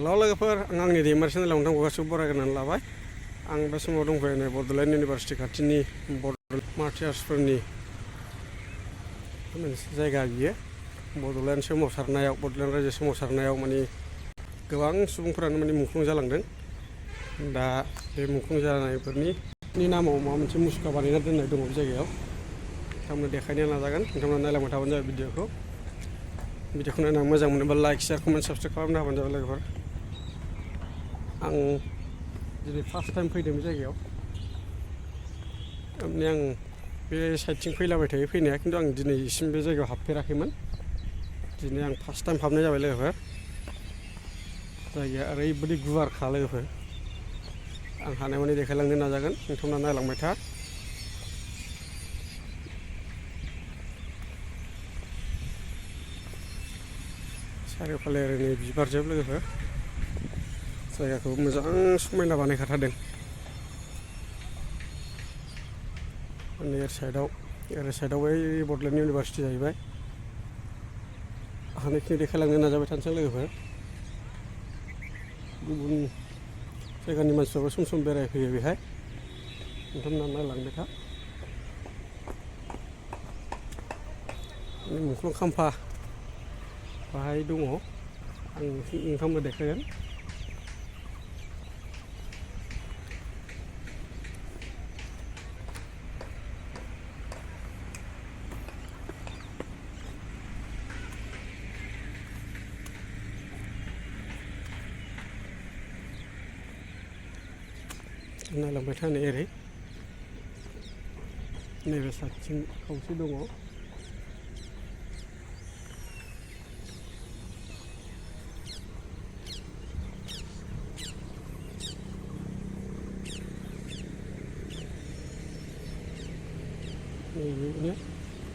हेल' लोगोफोर आं आंनि दैमार चेनेलाव नोंथांखौ गासिबो बरायग्रोनानै लाबाय। आं बे समाव दंफैयो बड'लेण्ड इउनिभारसिटि खाथिनि बड'लेण्ड मार्टियार्सफोरनि मोनसे जायगा बियो। बड'लेण्ड सोमावसारनायाव बड'लेण्ड रायजो सोमावसारनायाव माने गोबां सुबुंफोरानो माने मुंख्लं जालांदों। दा बे मुंख्लं जानायफोरनि नामाव माबा मोनसे मुसुखा बानायना दोननाय दङ बे जायगायाव। नोंथांमोना देखायनो नाजागोन। नोंथांमोना नायलांबाय थाबानो जाबाय भिडिअखौ नायना मोजां मोनोबा लाइक शेयार कमेन्ट साबसक्राइब खालामना होबानो जाबाय लोगोफोर। आं दिनै फार्स्ट टाइम फैदों बे जायगायाव। थारमाने आं बे साइडथिं फैलाबाय थायो फैनाया, खिन्थु आं दिनैसिम बे जायगायाव हाबफेराखैमोन। दिनै आं फार्स्ट टाइम हाबनाय जाबाय लोगोफोर। जायगाया ओरैबायदि गुवारखा लोगोफोर। आं हानायमानि देखायलांनो नाजागोन, नोंथांमोना नायलांबाय था। चारिय'फाले ओरै बिबारजोब लोगोफोर। जायगाखौ मोजां समायना बानायखाथारदों। ओरै साइडआव बै बड'लेण्ड इउनिभारसिटि जाहैबाय। हानायखिनि देखायलांनो नाजाबाय थानोसै लोगोफोर। गुबुन जायगानि मानसिफ्राबो सम सम बेरायफैयो बेहाय। नोंथांमोना नायलांबाय था। मुंख्लं खाम्फा बाहाय दङ, आं नोंथांमोननो देखायगोन। नायलांबाय था। नै ओरै नैबे साइडथिं खावसे दङ। नैबेनो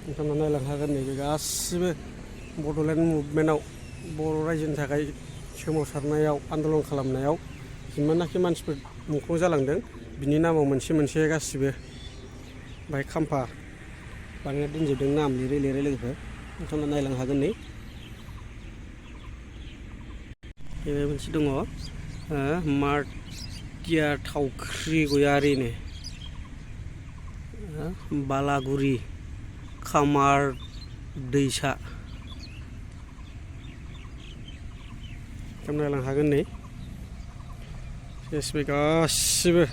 नोंथांमोना नायलांनो हागोन। नैबे गासिबो बड'लेण्ड मुभमेन्टआव बर' रायजोनि थाखाय सोमावसारनायाव आन्दलन खालामनायाव जिमाननाखि मानसिफोर मुंख्लं जालांदों बिनि नामाव मोनसे मोनसे गासिबो बाहाय खाम्फा बानायना दोनजोबदों, नाम लिरै लिरै लोगोफोर। नोंथांमोना नायलांनो हागोन। नै बे मोनसे दङ मार्टियार थावख्रि गयारिनो बालागुरि खामार दैसा। नायलांनो हागोन। नै बे गासिबो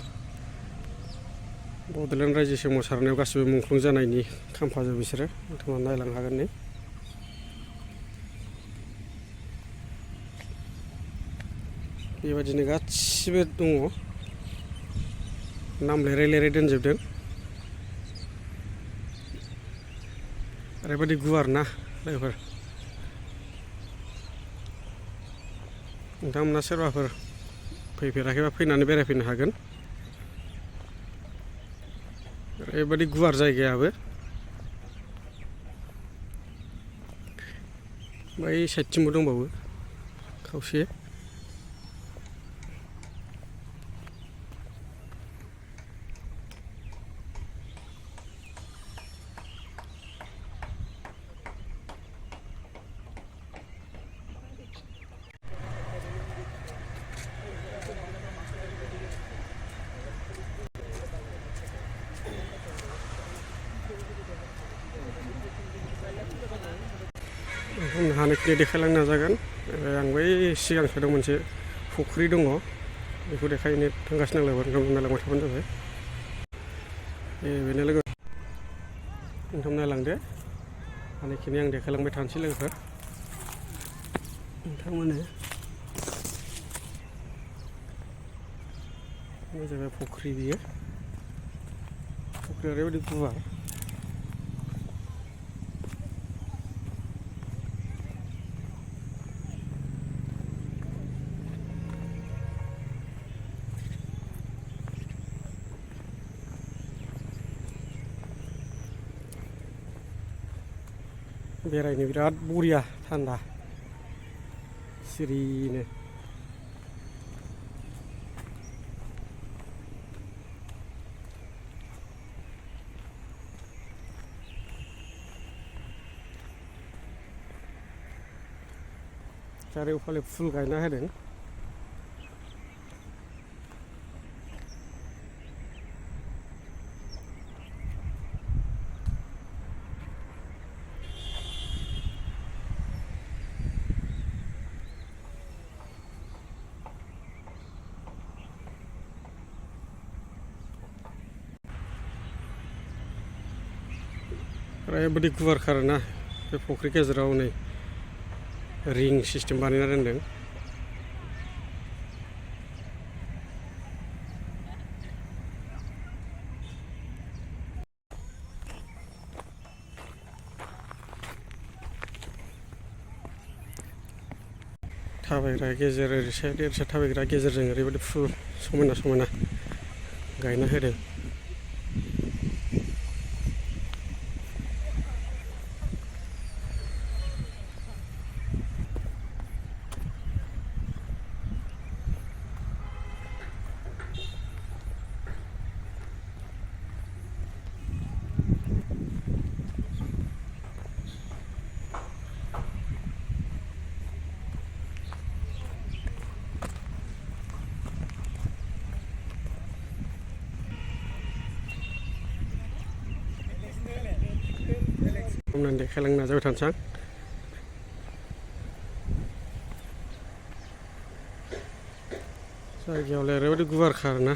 बड'लेण्ड रायजो सोमावसारनायाव गासिबो मुंख्लं जानायनि खाम्फाजोब बिसोरो। नोंथांमोना नायलांनो हागोन। नै बेबायदिनो गासिबो दङ, नाम लिरै लिरै दोनजोबदों। ओरैबायदि गुवार ना लोगोफोर। नोंथांमोना सोरबाफोर फैफेराखैबा फैनानै बेरायफैनो हागोन। ओरैबायदि गुवार जायगायाबो। बै साइडथिंबो दंबावो खावसे। हानायखिनि देखायलांनो नाजागोन। आं बै सिगां साइडआव मोनसे फुख्रि दङ, बेखौ देखायनो थांगासिनो आं लोगोफोर। नोंथांमोना नायलांबाय थाबानो जाबाय। बेनो लोगो, नोंथांमोना नायलांदो। हानायखिनि आं देखायलांबाय थानोसै लोगोफोर। नोंथांमोना बे जाबाय फुख्रि। बियो फुख्रिया ओरैबायदि गुवार। बेरायनो बिराद बरिया, थान्दा सिरिनो। चारिय'फाले फुल गायना होदों। ओरैबायदि गुवारखा आरोना बे फुख्रि गेजेराव नै रिं सिस्टेम बानायना दोनदों। थाबायग्रा गेजेर ओरै साइड थाबायग्रा गेजेरजों ओरैबायदि फुल समायना समायना गायना होदों। हमनानै देखायलांनो नाजाबाय थानोसै आं। जायगायावलाय ओरैबायदि गुवारखा आरोना